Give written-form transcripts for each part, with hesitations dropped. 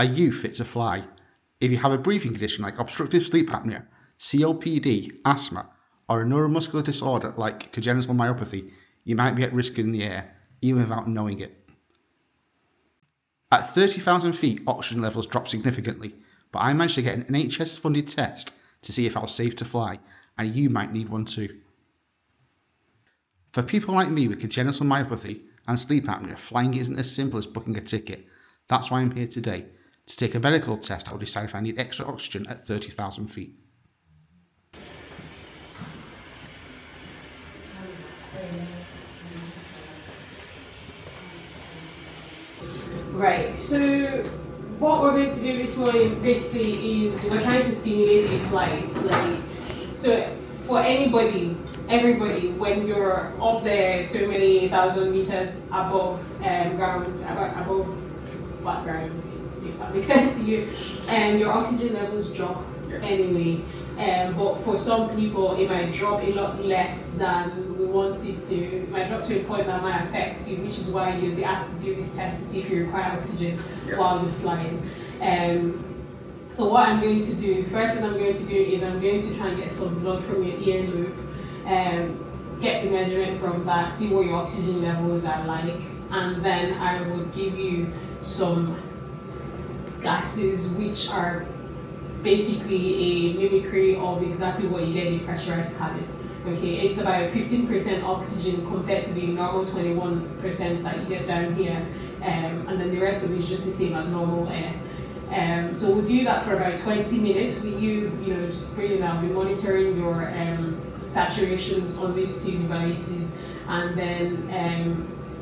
Are you fit to fly? If you have a breathing condition like obstructive sleep apnea, COPD, asthma, or a neuromuscular disorder like congenital myopathy, you might be at risk in the air, even without knowing it. At 30,000 feet, oxygen levels drop significantly, but I managed to get an NHS-funded test to see if I was safe to fly, and you might need one too. For people like me with congenital myopathy and sleep apnea, flying isn't as simple as booking a ticket. That's why I'm here today, to take a medical test that will decide if I need extra oxygen at 30,000 feet. Right, so what we're going to do this morning basically is we're trying to simulate a flight. So for everybody, when you're up there so many thousand meters above ground, above flat ground, if that makes sense to you, your oxygen levels drop anyway. But for some people, it might drop a lot less than we want it to. It might drop to a point that might affect you, which is why you'll be asked to do this test to see if you require oxygen while you're flying. So what I'm going to do, first thing I'm going to do is I'm going to try and get some blood from your earlobe, get the measurement from that, see what your oxygen levels are like, and then I will give you some gases which are basically a mimicry of exactly what you get in a pressurized cabin. Okay, it's about 15% oxygen compared to the normal 21% that you get down here, and then the rest of it is just the same as normal air. So we'll do that for about 20 minutes with you, just breathing out. I'll be monitoring your saturations on these two devices, and then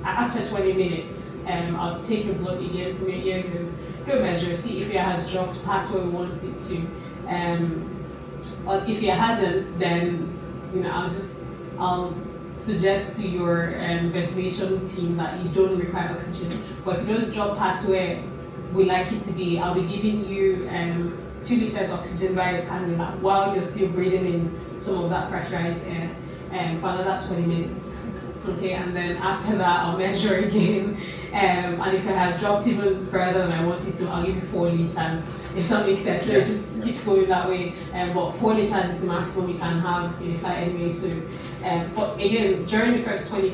after 20 minutes, I'll take your blood again from your earlobe, go measure, see if it has dropped past where we want it to. Or if it hasn't, then I'll suggest to your ventilation team that you don't require oxygen. But if it does drop past where we like it to be, I'll be giving you 2 liters oxygen via cannula while you're still breathing in some of that pressurized air for another 20 minutes. Okay, and then after that I'll measure again, and if it has dropped even further than I want it to, I'll give you 4 liters, if that makes sense. So it just keeps going that way, but 4 liters is the maximum you can have in a flight anyway. So, but again, during the first 20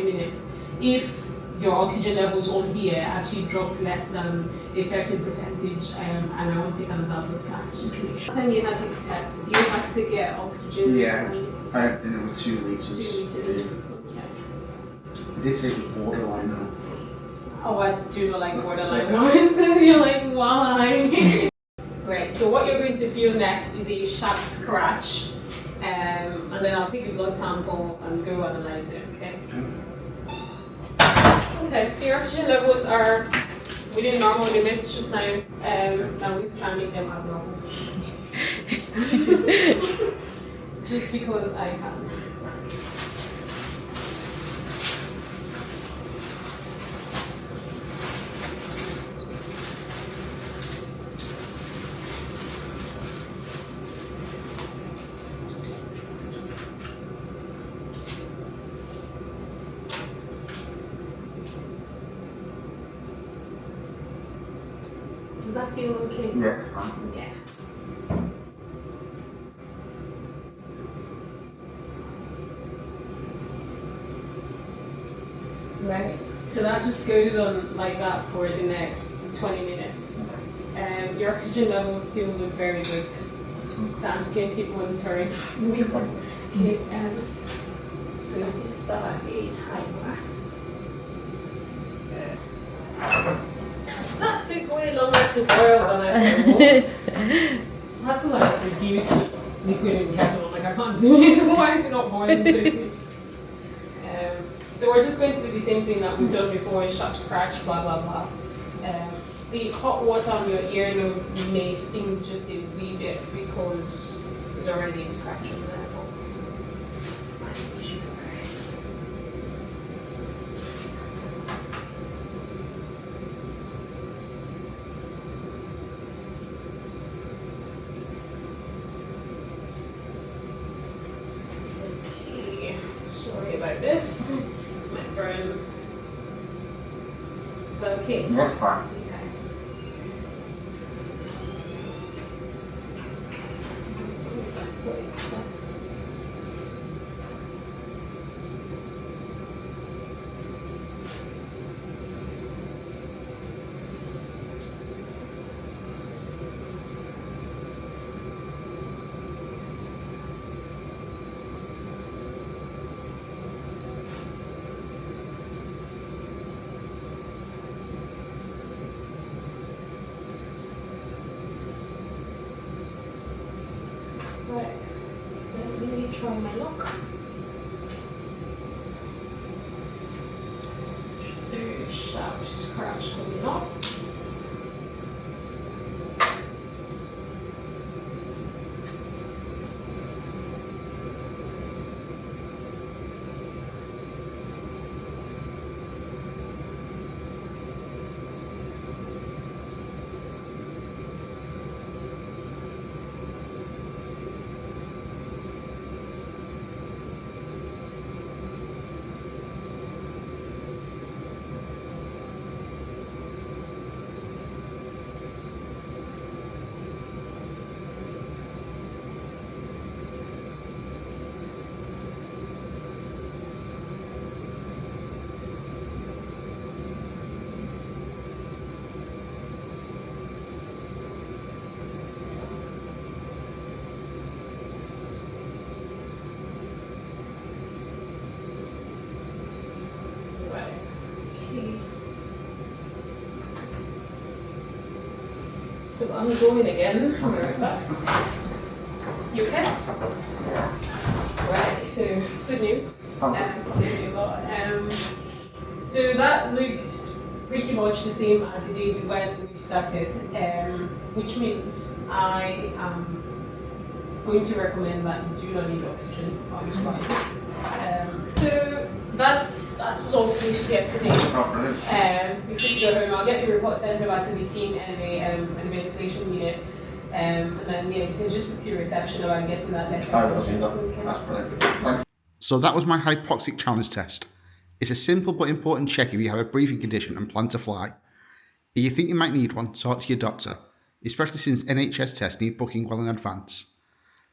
minutes, if your oxygen levels on here actually drop less than a certain percentage, and I want to take another blood gas just to make sure. Last time you had this test, do you have to get oxygen? Yeah, and it was 2 liters. 2 liters. Yeah. It did say it was borderline though. Oh, I do not like borderline ones. You're like, why? Right, so what you're going to feel next is a sharp scratch, and then I'll take a blood sample and go analyze it, okay? Okay, so your oxygen levels are within normal limits just now, now we try and make them abnormal. Just because I can. Does that feel okay? Yeah, it's fine. Yeah. Right. So that just goes on like that for the next 20 minutes. Your oxygen levels still look very good. So I'm just going to keep monitoring. Okay, I'm going to start a timer. That took way longer to boil than I thought. That's like reduced liquid in the kettle. Like I can't do it. So why is it not boiling quickly? So we're just going to do the same thing that we've done before: sharp scratch, blah blah blah. The hot water on your earlobe may sting just a wee bit because there's already a scratch on there. About this, my friend. Is that okay? That's fine. Okay. Right, let me try my luck. So sharp scratch coming up. So I'm going again. I'll be right back. You okay? Right, so good news. So that looks pretty much the same as it did when we started, which means I am going to recommend that you do not need oxygen. I'll be fine. So that's all finished here today. You're free to go home. I'll get the report sent over to the team and the ventilation unit. And then you can just speak to your reception about getting that letter. That's brilliant. Thank you. So that was my hypoxic challenge test. It's a simple but important check if you have a breathing condition and plan to fly. If you think you might need one, talk to your doctor, especially since NHS tests need booking well in advance.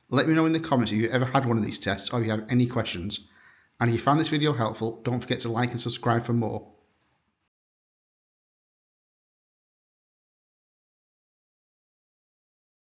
Let me know in the comments if you've ever had one of these tests or if you have any questions. And if you found this video helpful, don't forget to like and subscribe for more.